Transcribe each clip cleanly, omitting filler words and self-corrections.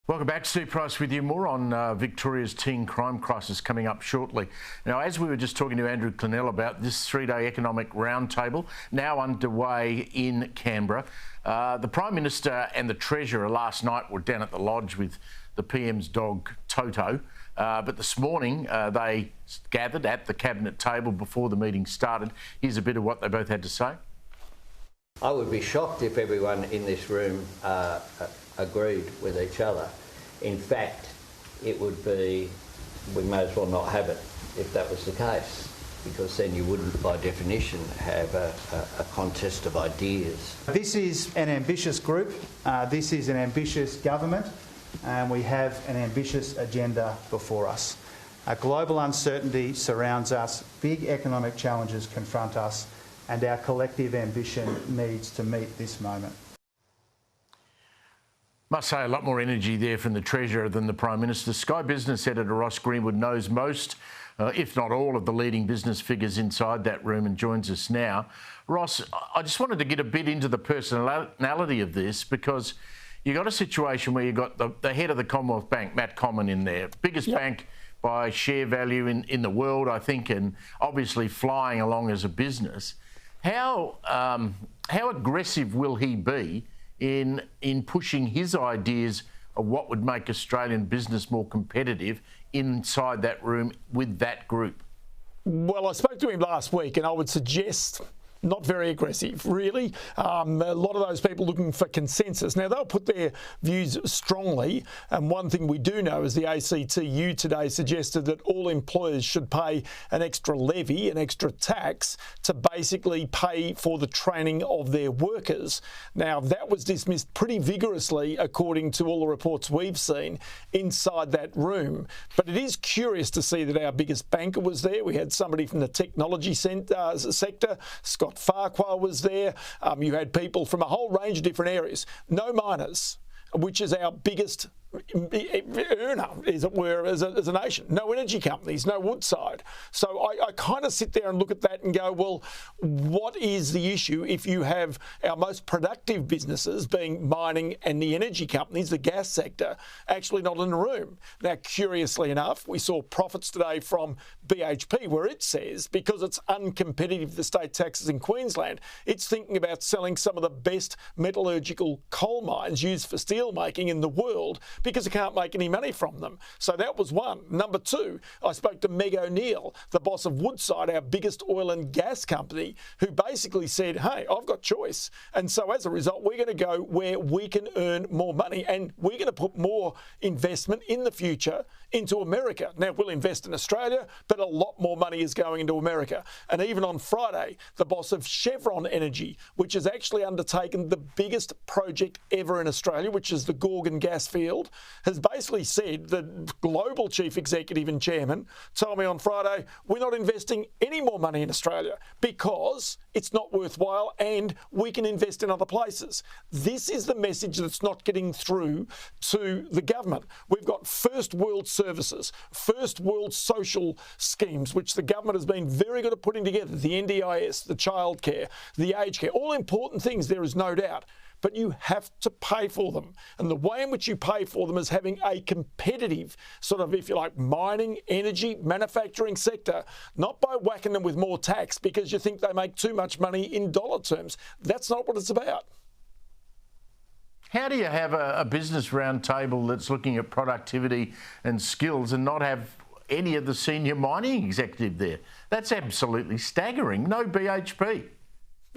Welcome back. Steve Price with you. More on Victoria's teen crime crisis coming up shortly. Now, as we were just talking to Andrew Clennell about this three-day economic roundtable now underway in Canberra, the Prime Minister and the Treasurer last night were down at the Lodge with the PM's dog Toto, but this morning they gathered at the Cabinet table before the meeting started. Here's a bit of what they both had to say. I would be shocked if everyone in this room agreed with each other. In fact, it would be, we may as well not have it if that was the case, because then you wouldn't, by definition, have a contest of ideas. This is an ambitious group, this is an ambitious government, and we have an ambitious agenda before us. Global uncertainty surrounds us, big economic challenges confront us, and our collective ambition needs to meet this moment. Must say a lot more energy there from the Treasurer than the Prime Minister. Sky Business Editor Ross Greenwood knows most, if not all, of the leading business figures inside that room and joins us now. Ross, I just wanted to get a bit into the personality of this, because you got a situation where you got the head of the Commonwealth Bank, Matt Comyn, in there, biggest bank by share value in the world, I think, and obviously flying along as a business. How aggressive will he be in pushing his ideas of what would make Australian business more competitive inside that room with that group? Well, I spoke to him last week, and I would suggest not very aggressive, really. A lot of those people looking for consensus. Now, they'll put their views strongly, and one thing we do know is the ACTU today suggested that all employers should pay an extra levy, an extra tax, to basically pay for the training of their workers. Now, that was dismissed pretty vigorously, according to all the reports we've seen inside that room. But it is curious to see that our biggest banker was there. We had somebody from the technology sector, Scott Farquhar was there. You had people from a whole range of different areas. No miners, which is our biggest earner, as it were, as a nation. No energy companies, no Woodside. So I kind of sit there and look at that and go, well, what is the issue if you have our most productive businesses, being mining and the energy companies, the gas sector, actually not in the room? Now, curiously enough, we saw profits today from BHP, where it says, because it's uncompetitive, the state taxes in Queensland, it's thinking about selling some of the best metallurgical coal mines used for steel making in the world, because it can't make any money from them. So that was one. Number two, I spoke to Meg O'Neill, the boss of Woodside, our biggest oil and gas company, who basically said, hey, I've got choice. And so as a result, we're going to go where we can earn more money, and we're going to put more investment in the future into America. Now, we'll invest in Australia, but a lot more money is going into America. And even on Friday, the boss of Chevron Energy, which has actually undertaken the biggest project ever in Australia, which is the Gorgon gas field, has basically said, the global chief executive and chairman told me on Friday, we're not investing any more money in Australia because it's not worthwhile and we can invest in other places. This is the message that's not getting through to the government. We've got first world services, first world social schemes, which the government has been very good at putting together, the NDIS, the childcare, the aged care, all important things, there is no doubt. But you have to pay for them. And the way in which you pay for them is having a competitive sort of, if you like, mining, energy, manufacturing sector, not by whacking them with more tax because you think they make too much money in dollar terms. That's not what it's about. How do you have a business roundtable that's looking at productivity and skills and not have any of the senior mining executive there? That's absolutely staggering. No BHP.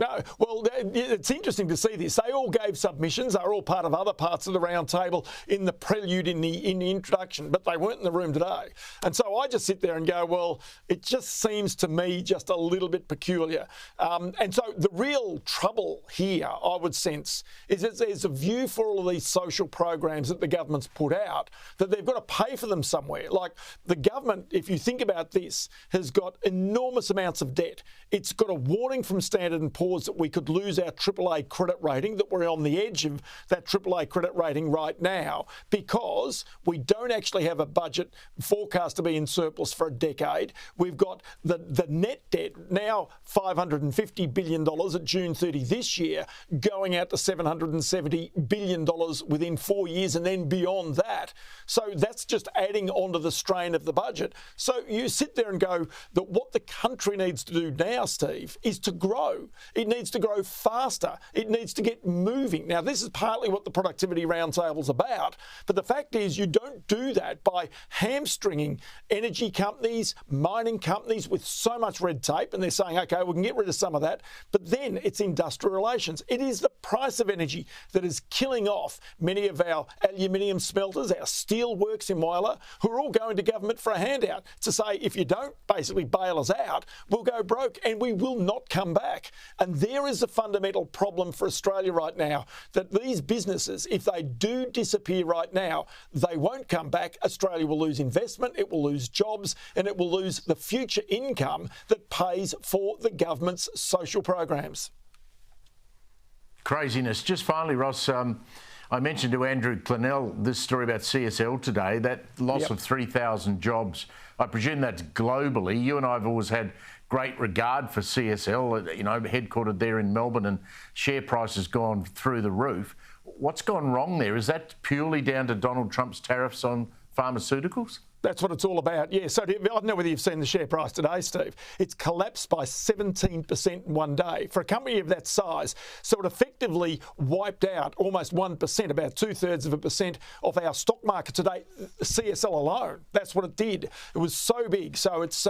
No, well, it's interesting to see this. They all gave submissions. They were all part of other parts of the round table in the prelude, in the introduction, but they weren't in the room today. And so I just sit there and go, well, it just seems to me just a little bit peculiar. And so the real trouble here, I would sense, is that there's a view for all of these social programs that the government's put out, that they've got to pay for them somewhere. Like the government, if you think about this, has got enormous amounts of debt. It's got a warning from Standard & Poor's caused that we could lose our AAA credit rating, that we're on the edge of that AAA credit rating right now, because we don't actually have a budget forecast to be in surplus for a decade. We've got the net debt now $550 billion at June 30 this year, going out to $770 billion within 4 years and then beyond that. So that's just adding onto the strain of the budget. So you sit there and go that what the country needs to do now, Steve, is to grow. It needs to grow faster. It needs to get moving. Now, this is partly what the Productivity Roundtable's about, but the fact is you don't do that by hamstringing energy companies, mining companies with so much red tape, and they're saying, OK, we can get rid of some of that, but then it's industrial relations. It is the price of energy that is killing off many of our aluminium smelters, our steel works in Whyalla, who are all going to government for a handout to say, if you don't basically bail us out, we'll go broke and we will not come back. And there is a fundamental problem for Australia right now, that these businesses, if they do disappear right now, they won't come back. Australia will lose investment, it will lose jobs, and it will lose the future income that pays for the government's social programs. Craziness. Just finally, Ross, I mentioned to Andrew Clennell this story about CSL today, that loss of 3,000 jobs. I presume that's globally. You and I have always had great regard for CSL, you know, headquartered there in Melbourne, and share price has gone through the roof. What's gone wrong there? Is that purely down to Donald Trump's tariffs on pharmaceuticals? That's what it's all about. Yeah, so I don't know whether you've seen the share price today, Steve. It's collapsed by 17% in one day. For a company of that size, so it effectively wiped out almost 1%, about 2/3% of our stock market today, CSL alone. That's what it did. It was so big. So it's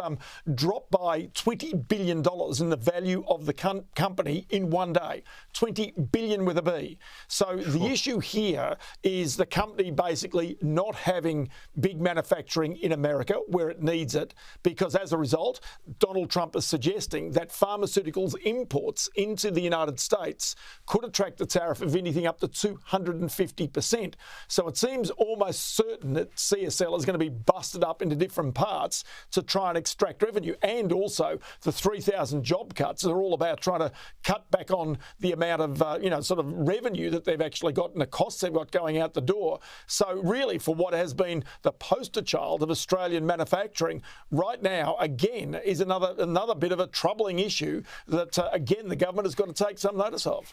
dropped by $20 billion in the value of the company in one day. $20 billion with a B. So the issue here is the company basically not having big manufacturing in America where it needs it, because as a result, Donald Trump is suggesting that pharmaceuticals imports into the United States could attract a tariff of anything up to 250%. So it seems almost certain that CSL is going to be busted up into different parts to try and extract revenue. And also the 3,000 job cuts are all about trying to cut back on the amount of, sort of revenue that they've actually got and the costs they've got going out the door. So really, for what has been the poster child of Australian manufacturing, right now, again, is another bit of a troubling issue that, again, the government has got to take some notice of.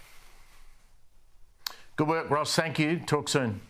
Good work, Ross. Thank you. Talk soon.